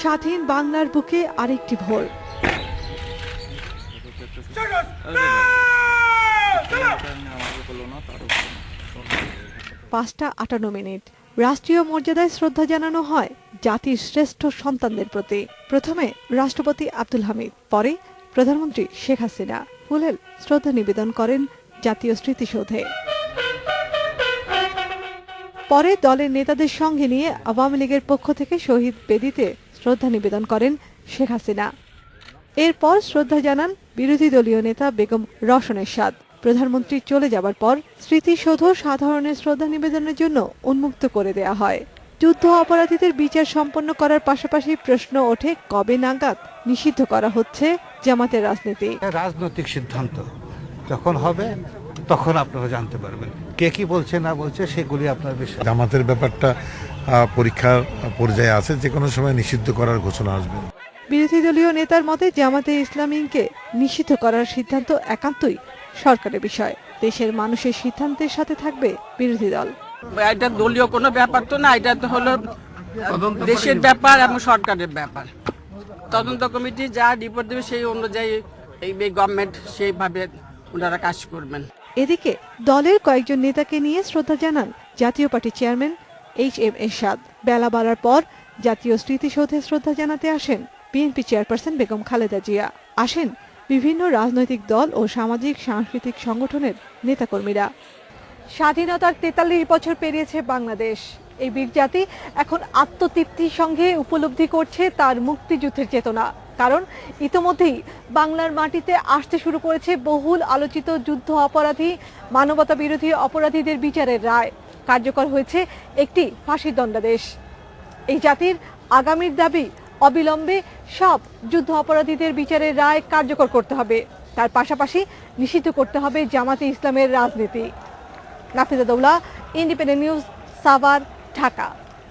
স্বাধীন বাংলার বুকে আরেকটি ভোর। 5:58 রাষ্ট্রীয় মর্যাদায় শ্রদ্ধা জানানো হয় জাতির শ্রেষ্ঠ সন্তানদের প্রতি। প্রথমে রাষ্ট্রপতি আব্দুল হামিদ, পরে প্রধানমন্ত্রী শেখ হাসিনা ফুলেল শ্রদ্ধা নিবেদন করেন জাতীয় স্মৃতিসৌধে। পরে দলের নেতাদের সঙ্গে নিয়ে আওয়ামী লীগের পক্ষ থেকে শহীদ বেদিতে শ্রদ্ধা নিবেদন করেন শেখ হাসিনা। এরপর শ্রদ্ধা জানান বিরোধী দলীয় নেতা বেগম রওশন এরশাদ। প্রধানমন্ত্রী চলে যাবার পর স্মৃতিসৌধ সাধারণের শ্রদ্ধা নিবেদনের জন্য উন্মুক্ত করে দেয়া হয়। যুদ্ধ অপরাধীদের বিচার সম্পন্ন করার পাশাপাশি প্রশ্ন ওঠে কবে নাগাদ নিষিদ্ধ করা হচ্ছে জামাতের রাজনীতি। রাজনৈতিক সিদ্ধান্ত যখন হবে তখন আপনারা জানতে পারবেন কে কি বলছে না বলছে, সেগুলি আপনার বিষয়। জামাতের ব্যাপারটা পরীক্ষার পর্যায়ে আছে, যে কোনো সময় নিষিদ্ধ করার ঘোষণা আসবে। বিরোধী দলীয় নেতার মতে জামাতে ইসলামীকে নিষিদ্ধ করার সিদ্ধান্ত একান্তই সরকারের বিষয়। দেশের মানুষের সিদ্ধান্তের সাথে থাকবে বিরোধী দল। এটা দলীয় কোনো ব্যাপার তো না, এটা তো হলো দেশের ব্যাপার এবং সরকারের ব্যাপার। তদন্ত কমিটি যা রিপোর্ট দেবে সেই অনুযায়ী এই গভর্নমেন্ট সেইভাবে ওনারা কাজ করবেন। এদিকে দলের কয়েকজন নেতাকে নিয়ে শ্রদ্ধা জানান জাতীয় পার্টি চেয়ারম্যান HM এরশাদ। বেলা বাড়ার পর জাতীয় স্মৃতিসৌধে শ্রদ্ধা জানাতে আসেন বিএনপি চেয়ারপারসন বেগম খালেদা জিয়া, আসেন বিভিন্ন রাজনৈতিক দল ও সামাজিক সাংস্কৃতিক সংগঠনের নেতাকর্মীরা। স্বাধীনতার 43 বছর পেরিয়েছে বাংলাদেশ। এই বীর জাতি এখন আত্মতৃপ্তির সঙ্গে উপলব্ধি করছে তার মুক্তিযুদ্ধের চেতনা। কারণ ইতোমধ্যেই বাংলার মাটিতে আসতে শুরু করেছে বহুল আলোচিত যুদ্ধ অপরাধী, মানবতা বিরোধী অপরাধীদের বিচারের রায়। কার্যকর হয়েছে একটি ফাঁসির দণ্ডাদেশ। এই জাতির আগামীর দাবি অবিলম্বে সব যুদ্ধ অপরাধীদের বিচারের রায় কার্যকর করতে হবে। তার পাশাপাশি নিষিদ্ধ করতে হবে জামাতে ইসলামের রাজনীতি। Nafiza Daula, independent news, Savar, Dhaka.